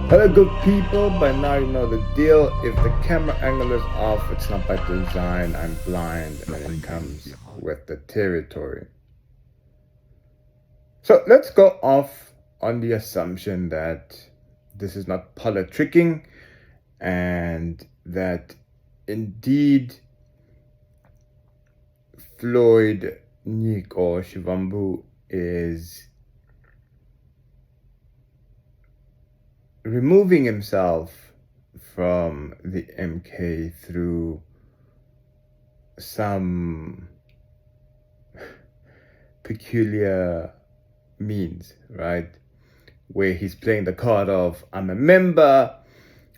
Hello, good people. By now, you know the deal. If the camera angle is off, it's not by design. I'm blind, and it comes with the territory. So let's go off on the assumption that this is not politicking and that indeed Floyd Shivambu is removing himself from the MK through some peculiar means, right? Where he's playing the card of, I'm a member,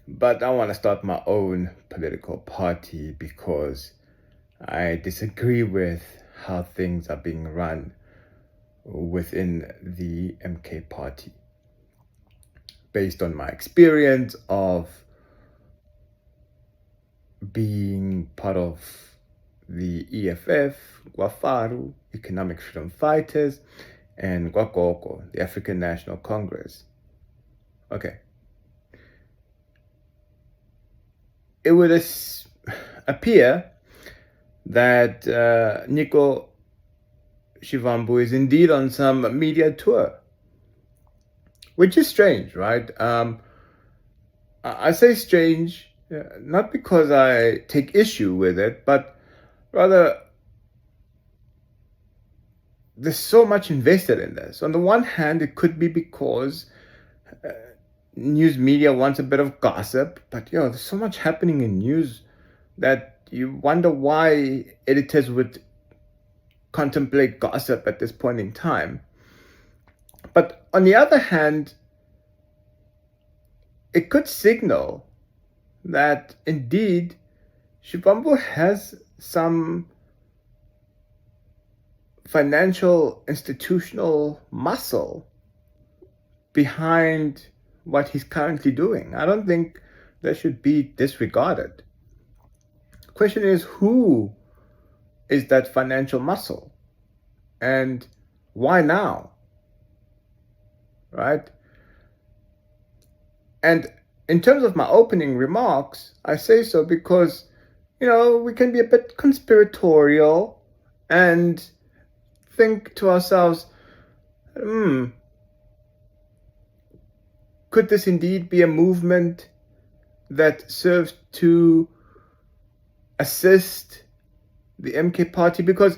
but I want to start my own political party because I disagree with how things are being run within the MK party. Based on my experience of being part of the EFF, Gwafaru, Economic Freedom Fighters, and Gwakoko, the African National Congress. Okay. It would appear that Niko Shivambu is indeed on some media tour, which is strange, right? I say strange, not because I take issue with it, but rather there's so much invested in this. On the one hand, it could be because news media wants a bit of gossip, but there's so much happening in news that you wonder why editors would contemplate gossip at this point in time. But on the other hand, it could signal that indeed Shivambu has some financial institutional muscle behind what he's currently doing. I don't think that should be disregarded. The question is, who is that financial muscle? And why now? Right? And in terms of my opening remarks, I say so because, we can be a bit conspiratorial and think to ourselves, could this indeed be a movement that serves to assist the MK party? Because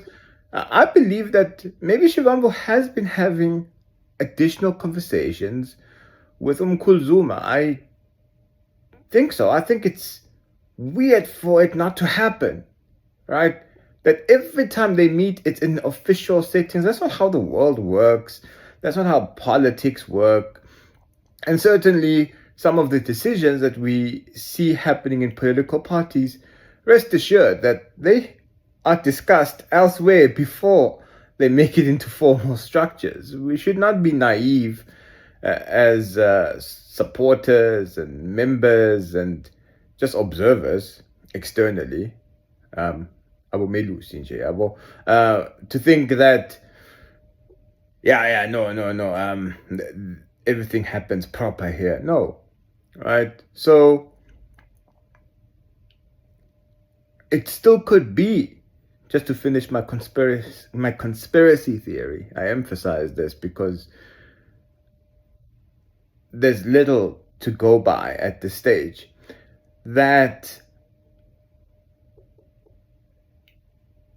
I believe that maybe Shivambu has been having additional conversations with Zuma. I think so. I think it's weird for it not to happen, right? That every time they meet, it's in official settings. That's not how the world works. That's not how politics work. And certainly, some of the decisions that we see happening in political parties, rest assured that they are discussed elsewhere before they make it into formal structures. We should not be naive as supporters and members and just observers externally. To think that no, everything happens proper here. No, right? So it still could be, just to finish my conspiracy theory. I emphasize this because there's little to go by at this stage, that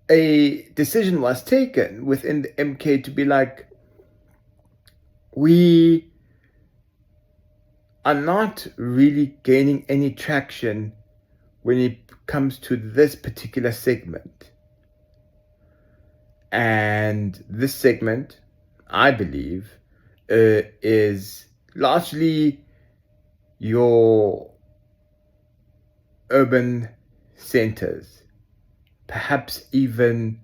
a decision was taken within the MK to be like, we are not really gaining any traction when it comes to this particular segment. And this segment, I believe, is largely your urban centers, perhaps even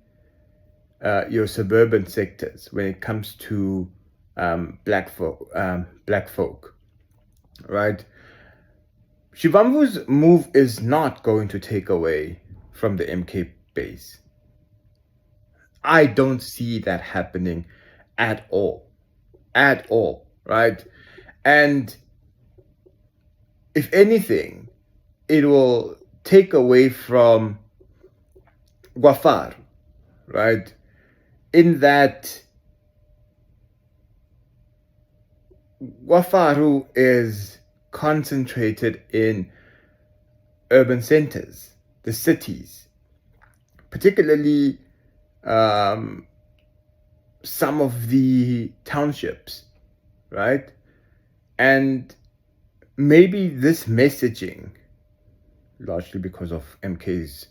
your suburban sectors when it comes to black folk, right? Shivambu's move is not going to take away from the MK base. I don't see that happening at all, right? And if anything, it will take away from Gwafar, right? In that Gwafaru is concentrated in urban centers, the cities, particularly um, some of the townships, right? And maybe this messaging, largely because of MK's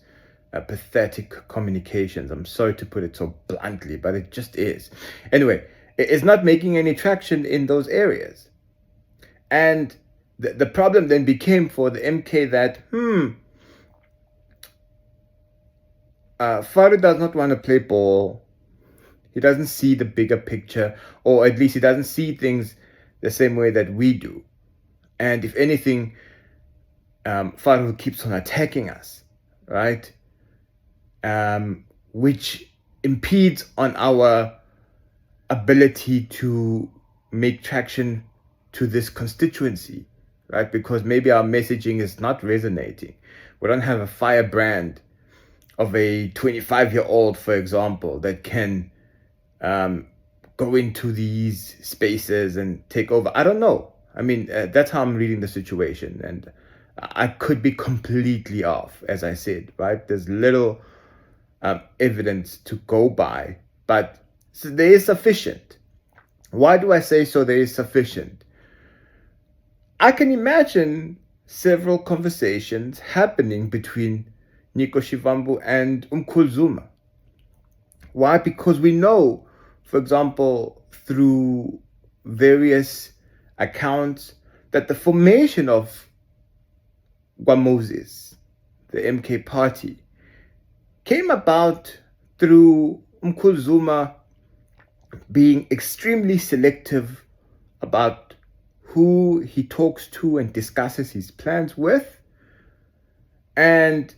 pathetic communications, I'm sorry to put it so bluntly, but it just is. Anyway, it's not making any traction in those areas. And the problem then became for the MK that, Farid does not want to play ball. He doesn't see the bigger picture, or at least he doesn't see things the same way that we do. And if anything, Farid keeps on attacking us, right? Which impedes on our ability to make traction to this constituency, right? Because maybe our messaging is not resonating. We don't have a firebrand of a 25-year-old, for example, that can go into these spaces and take over. I don't know. I mean, that's how I'm reading the situation. And I could be completely off, as I said, right? There's little evidence to go by, but so there is sufficient. Why do I say so? There is sufficient. I can imagine several conversations happening between Nico Shivambu and Zuma. Why? Because we know, for example, through various accounts, that the formation of Gwamoses, the MK party, came about through Zuma being extremely selective about who he talks to and discusses his plans with. And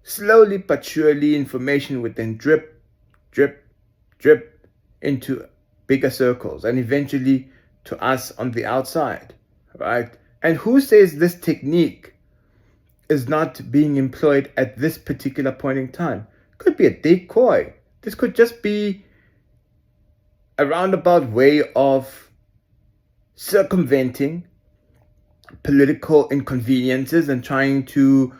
slowly but surely, information would then drip, drip, drip into bigger circles and eventually to us on the outside, right? And who says this technique is not being employed at this particular point in time? Could be a decoy. This could just be a roundabout way of circumventing political inconveniences and trying to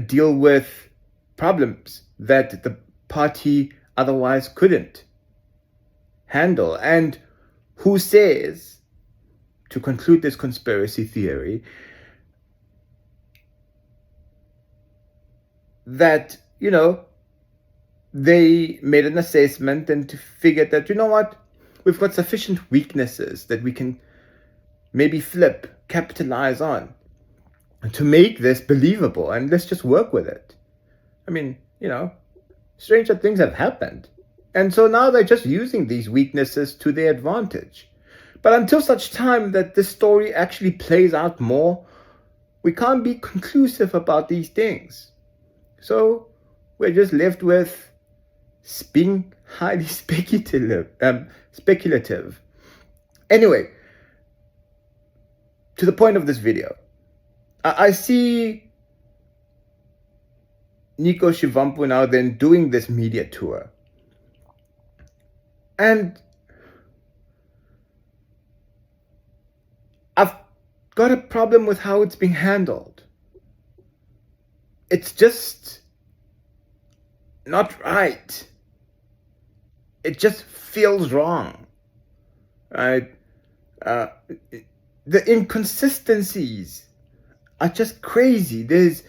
deal with problems that the party otherwise couldn't handle. And who says, to conclude this conspiracy theory, that, they made an assessment and figured that, what, we've got sufficient weaknesses that we can maybe capitalize on to make this believable, and let's just work with it. I mean, stranger things have happened. And so now they're just using these weaknesses to their advantage. But until such time that this story actually plays out more, we can't be conclusive about these things. So we're just left with being highly speculative. Anyway, to the point of this video, I see Nico Shivambu now then doing this media tour. And I've got a problem with how it's being handled. It's just not right. It just feels wrong, right? The inconsistencies are just crazy. There's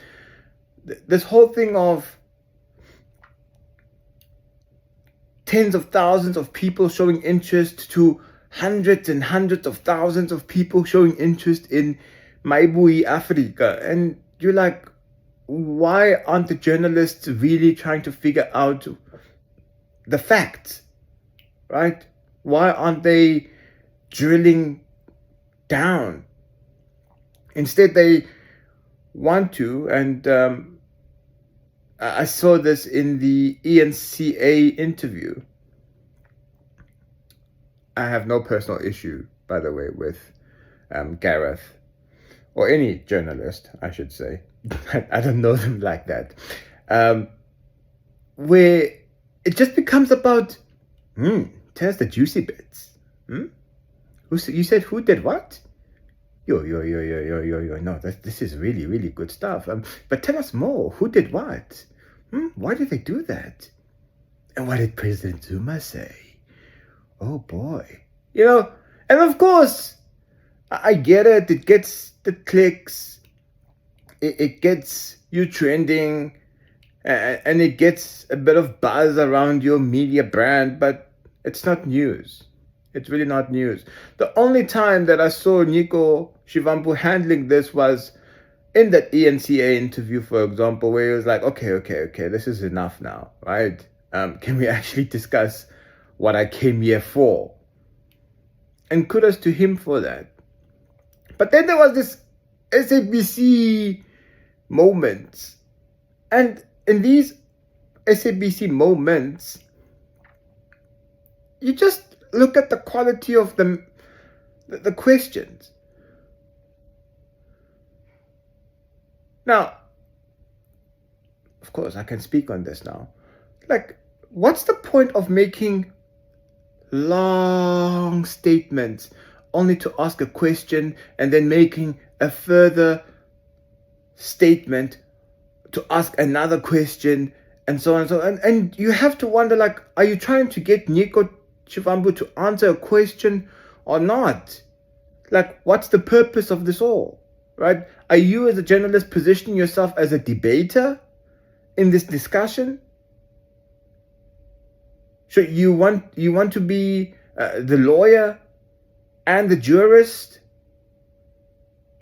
this whole thing of tens of thousands of people showing interest to hundreds and hundreds of thousands of people showing interest in Maibui Africa. And you're like, why aren't the journalists really trying to figure out the facts, right? Why aren't they drilling down? Instead, they want to, and I saw this in the ENCA interview. I have no personal issue, by the way, with Gareth or any journalist, I should say. I don't know them like that. Um, where it just becomes about, tell us the juicy bits. You said who did what? Yo. No, this is really, really good stuff. But tell us more. Who did what? Why did they do that? And what did President Zuma say? Oh boy. And of course, I get it. It gets the clicks. It gets you trending. And it gets a bit of buzz around your media brand, but it's not news. It's really not news. The only time that I saw Nhlamulo Shivambu handling this was in that ENCA interview, for example, where he was like, okay, this is enough now, right? Can we actually discuss what I came here for? And kudos to him for that. But then there was this SABC moment. And in these SABC moments, you just look at the quality of the questions. Now, of course, I can speak on this now. Like, what's the point of making long statements only to ask a question and then making a further statement to ask another question and so on and so on? And you have to wonder, like, are you trying to get Nhlamulo Shivambu to answer a question or not? Like, what's the purpose of this all, right? Are you as a journalist positioning yourself as a debater in this discussion? So you want to be the lawyer and the jurist?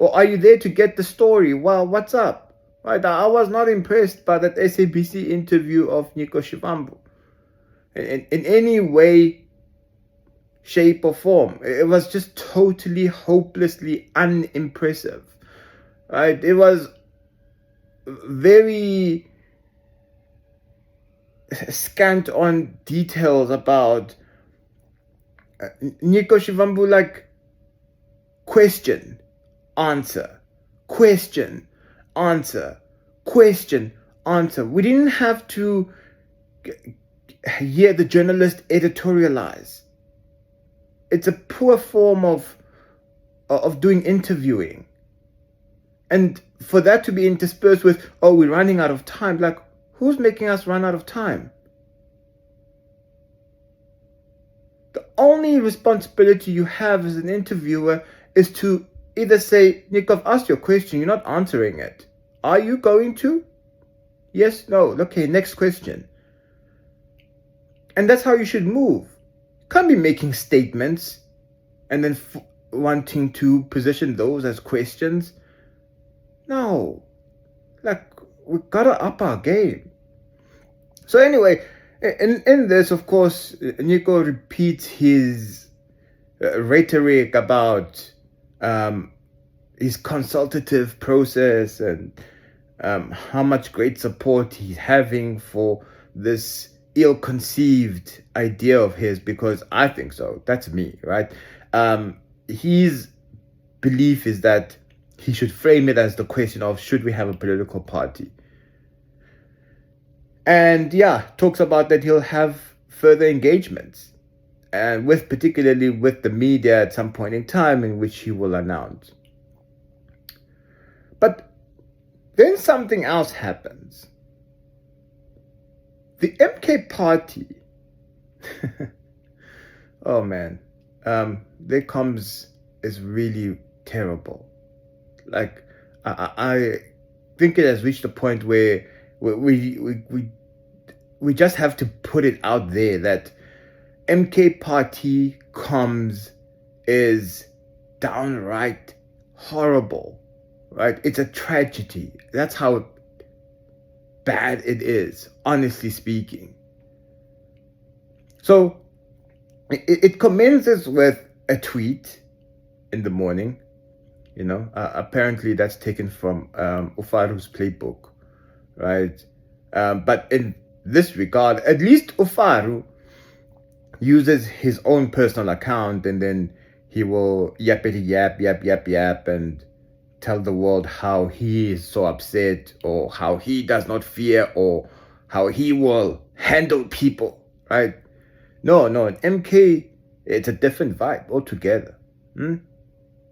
Or are you there to get the story? Well, what's up? Right? I was not impressed by that SABC interview of Nhlamulo Shivambu in any way, shape or form. It was just totally, hopelessly unimpressive. Right? It was very scant on details about Nhlamulo Shivambu, like question, answer, question, answer, question, answer. We didn't have to hear the journalist editorialize. It's a poor form of doing interviewing. And for that to be interspersed with, oh, we're running out of time. Like, who's making us run out of time? The only responsibility you have as an interviewer is to either say, Nick, I've asked your question, you're not answering it. Are you going to? Yes, no. Okay, next question. And that's how you should move. You can't be making statements and then wanting to position those as questions. No. Like, we've got to up our game. So anyway, in this, of course, Nico repeats his rhetoric about his consultative process and how much great support he's having for this ill-conceived idea of his, because I think so. That's me, right? His belief is that he should frame it as the question of, should we have a political party? And talks about that he'll have further engagements, and particularly with the media at some point in time, in which he will announce. But then something else happens. The MK party, oh man, their comms is really terrible. Like, I think it has reached a point where we just have to put it out there that MK party comms is downright horrible, right? It's a tragedy. That's how bad it is, honestly speaking. So it commences with a tweet in the morning. Apparently that's taken from Ufaru's playbook, right? But in this regard, at least Ufaru uses his own personal account, and then he will yap and tell the world how he is so upset, or how he does not fear, or how he will handle people, right? No, in MK, it's a different vibe altogether.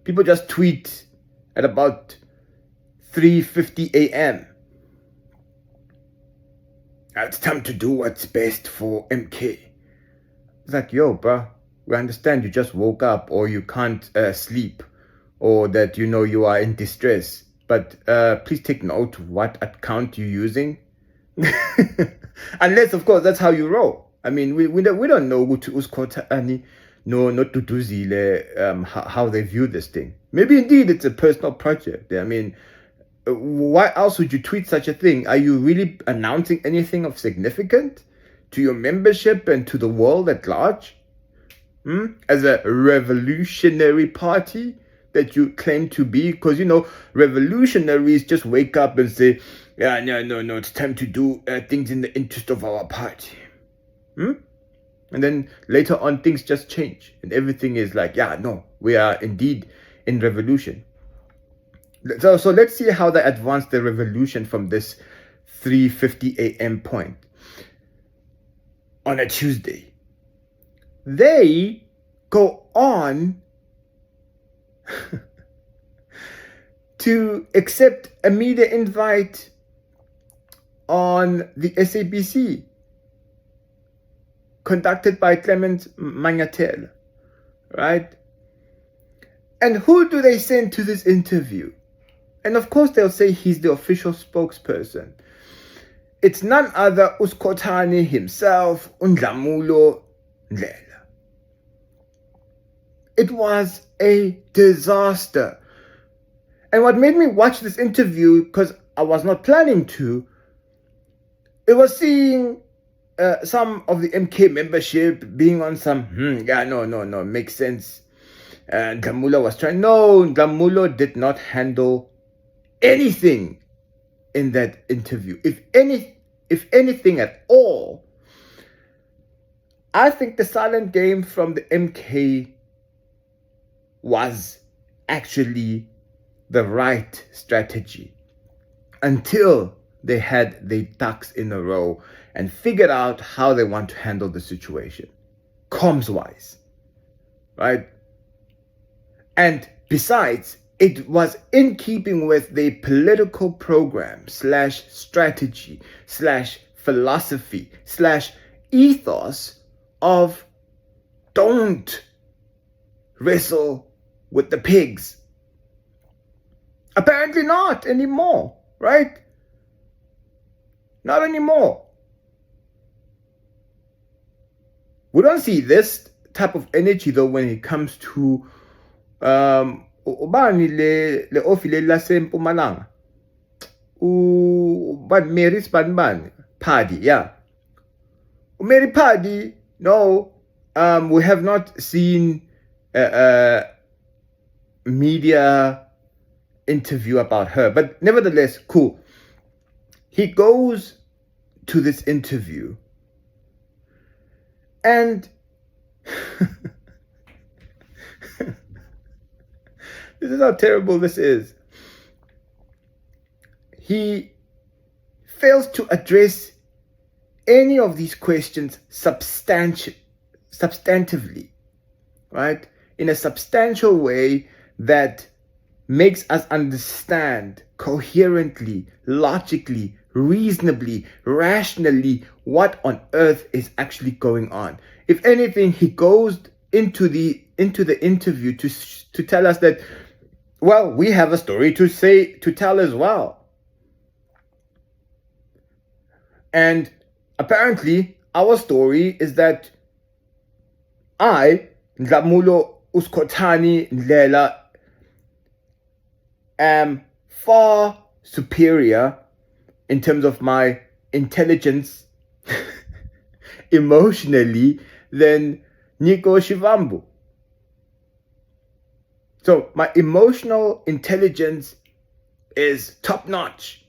People just tweet at about 3:50 a.m. It's time to do what's best for MK. It's like, yo, bro, we understand you just woke up, or you can't sleep, or that you are in distress. But please take note what account you're using. Unless, of course, that's how you roll. I mean, we don't know uskotani, no, not Tutuzile, how they view this thing. Maybe indeed it's a personal project. I mean, why else would you tweet such a thing? Are you really announcing anything of significance to your membership and to the world at large? As a revolutionary party that you claim to be? Because, revolutionaries just wake up and say, yeah, no, it's time to do things in the interest of our party. And then later on, things just change. And everything is like, yeah, no, we are indeed in revolution. So let's see how they advance the revolution from this 3:50 a.m. point. On a Tuesday, they go on to accept a media invite on the SABC conducted by Clement Manyatel, right? And who do they send to this interview? And of course they'll say he's the official spokesperson. It's none other Uskotani himself, Nhlamulo Ndhlela. It was a disaster. And what made me watch this interview, because I was not planning to, it was seeing some of the MK membership being on some, no, makes sense. Nhlamulo was trying. No, Nhlamulo did not handle anything in that interview. If anything at all, I think the silent game from the MK was actually the right strategy until they had their ducks in a row and figured out how they want to handle the situation, comms-wise, right? And besides, it was in keeping with the political program / strategy / philosophy / ethos of don't wrestle with the pigs. Apparently not anymore, right? Not anymore. We don't see this type of energy though when it comes to ubani le ofile lasempumalanga but Mary's ban Paddy, yeah. Mary Paddy, no, we have not seen a media interview about her, but nevertheless, cool. He goes to this interview and this is how terrible this is. He fails to address any of these questions substantively, right? In a substantial way that makes us understand coherently, logically, reasonably, rationally what on earth is actually going on. If anything, he goes into the interview to tell us that, well, we have a story to tell as well. And apparently our story is that I, Nhlamulo Ndhlela, am far superior in terms of my intelligence emotionally than Nhlamulo Shivambu. So my emotional intelligence is top notch.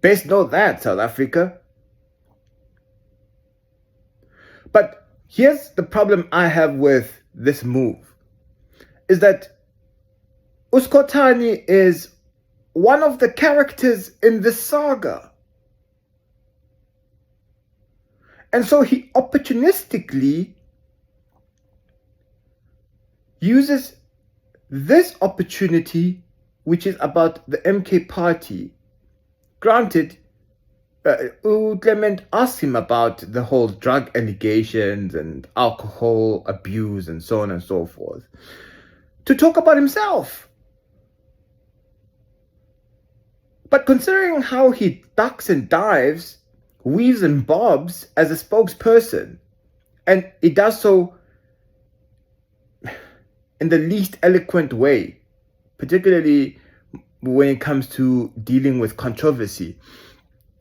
Best know that, South Africa. But here's the problem I have with this move, is that Uskotani is one of the characters in the saga. And so he opportunistically uses this opportunity, which is about the MK party. Granted, Clement asked him about the whole drug allegations and alcohol abuse and so on and so forth, to talk about himself. But considering how he ducks and dives, weaves and bobs as a spokesperson, and he does so in the least eloquent way, particularly when it comes to dealing with controversy,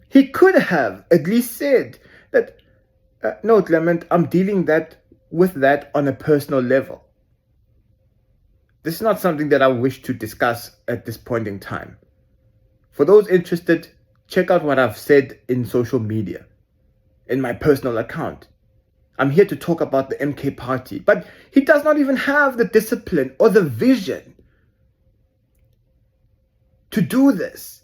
he could have at least said that, no, Clement, I'm dealing with that on a personal level. This is not something that I wish to discuss at this point in time. For those interested, check out what I've said in social media, in my personal account. I'm here to talk about the MK party. But he does not even have the discipline or the vision to do this.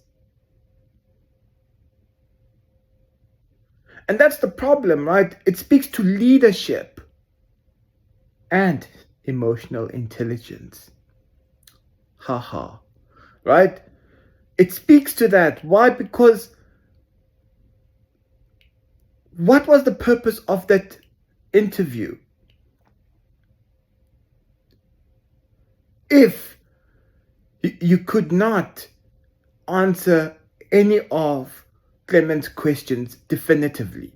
And that's the problem, right? It speaks to leadership and emotional intelligence. Haha. Right? It speaks to that. Why? Because what was the purpose of that interview? If you could not answer any of Clement's questions definitively.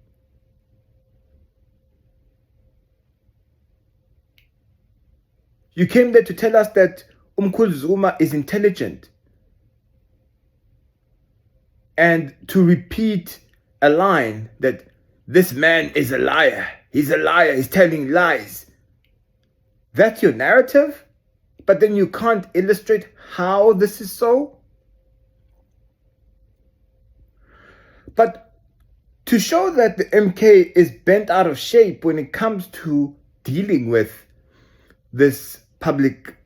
You came there to tell us that Zuma is intelligent, and to repeat a line that this man is a liar. He's a liar. He's telling lies. That's your narrative? But then you can't illustrate how this is so? But to show that the MK is bent out of shape when it comes to dealing with this public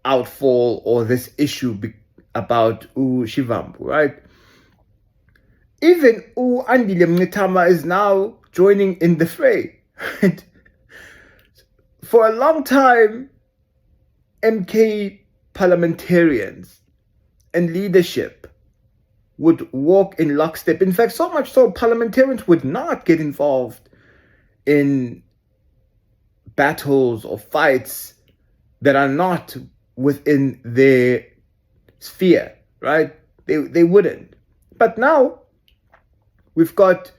outfall or this issue about Shivambu, right? Even Nhlamulo Ndhlela is now joining in the fray. For a long time, MK parliamentarians and leadership would walk in lockstep. In fact, so much so, parliamentarians would not get involved in battles or fights that are not within their sphere, right? They wouldn't. But now, we've got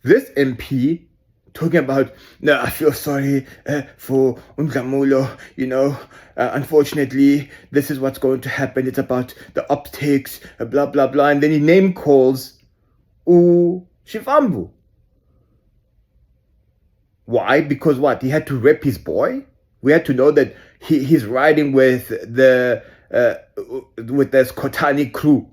this MP talking about, no, I feel sorry for Nhlamulo, unfortunately, this is what's going to happen. It's about the optics, blah, blah, blah. And then he name calls Shivambu. Why? Because what? He had to rep his boy? We had to know that he's riding with the Skotani crew.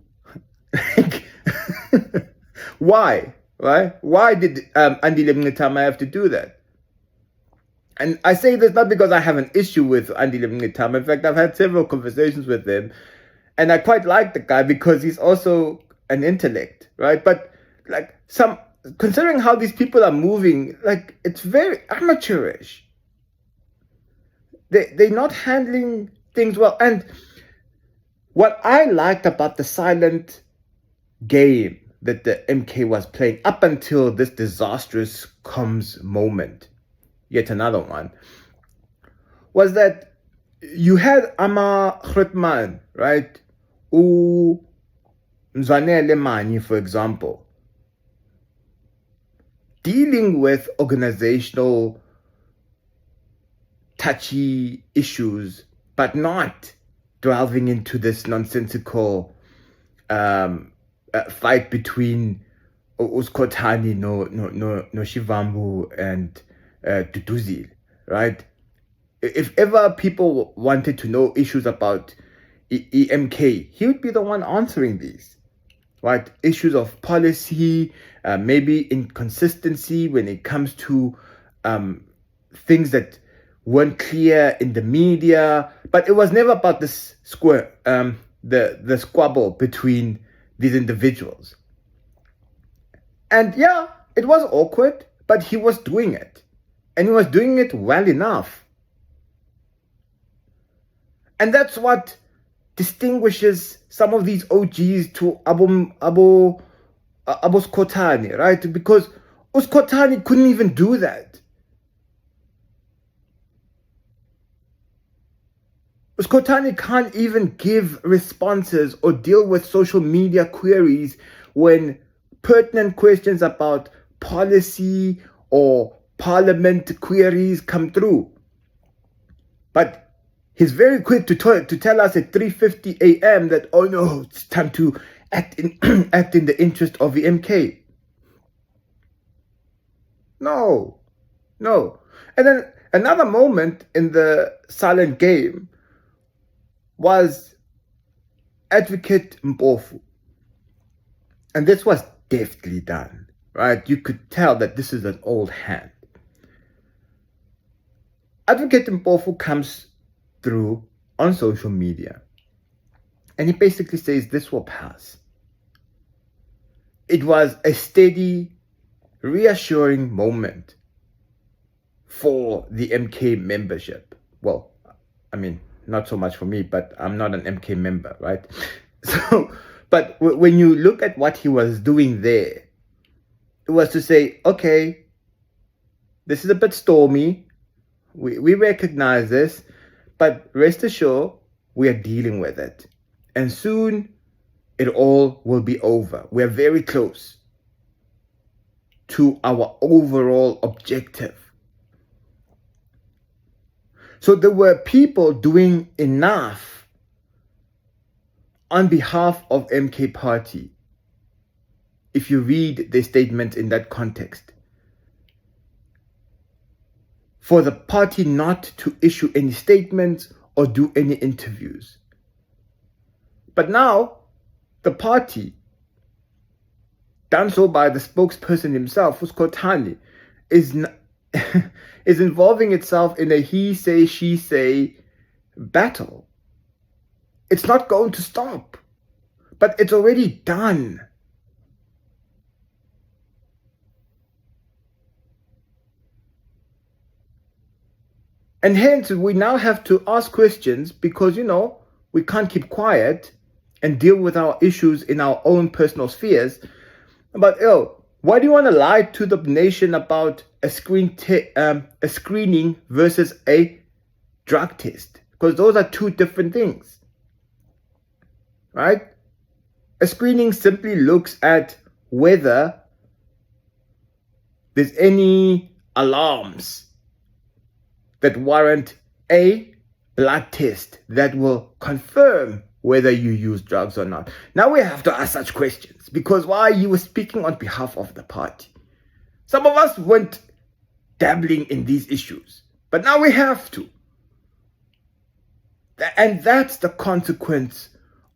Why? Right? Why did Nhlamulo Ndhlela have to do that? And I say this not because I have an issue with Nhlamulo Ndhlela. In fact, I've had several conversations with him, and I quite like the guy because he's also an intellect, right? But considering how these people are moving, it's very amateurish. They're not handling things well. And what I liked about the silent game that the MK was playing up until this disastrous comms moment, yet another one, was that you had Ama Grootman, right? Mzwanele Mani, for example, dealing with organizational touchy issues, but not delving into this nonsensical fight between Uskotani no Shivambu and Duduzile, right? If ever people wanted to know issues about EMK, he would be the one answering these, right? Issues of policy, maybe inconsistency when it comes to things that weren't clear in the media, but it was never about this the squabble between these individuals. And yeah, it was awkward, but he was doing it. And he was doing it well enough. And that's what distinguishes some of these OGs to Abu Skotani, right? Because Uskotani couldn't even do that. Uskotani can't even give responses or deal with social media queries when pertinent questions about policy or parliament queries come through. But he's very quick to tell us at 3:50 a.m. that, oh no, it's time to act in the interest of the MK. No. And then another moment in the silent game was Advocate Mpofu. And this was deftly done, right? You could tell that this is an old hand. Advocate Mpofu comes through on social media and he basically says this will pass. It was a steady, reassuring moment for the MK membership. Well, I mean, not so much for me, but I'm not an MK member, right? So, but when you look at what he was doing there, it was to say, okay, this is a bit stormy. We recognize this, but rest assured, we are dealing with it. And soon, it all will be over. We're very close to our overall objective. So there were people doing enough on behalf of MK Party, if you read the statement in that context, for the party not to issue any statements or do any interviews. But now, the party, done so by the spokesperson himself, Uskotani, is involving itself in a he say, she say battle. It's not going to stop, but it's already done. And hence, we now have to ask questions because, we can't keep quiet and deal with our issues in our own personal spheres. But, why do you want to lie to the nation about a screening versus a drug test? Because those are two different things, right? A screening simply looks at whether there's any alarms that warrant a blood test that will confirm whether you use drugs or not. Now we have to ask such questions because why? You were speaking on behalf of the party. Some of us weren't dabbling in these issues, but now we have to. And that's the consequence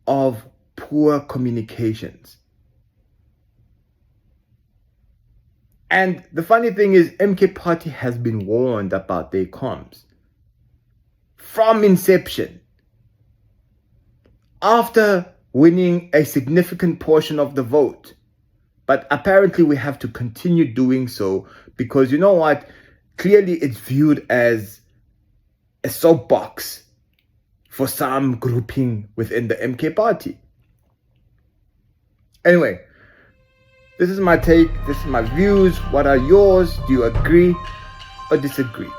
of poor communications. And the funny thing is, MK Party has been warned about their comms from inception. After winning a significant portion of the vote. But apparently we have to continue doing so because you know what? Clearly it's viewed as a soapbox for some grouping within the MK Party. Anyway, this is my take. This is my views. What are yours? Do you agree or disagree?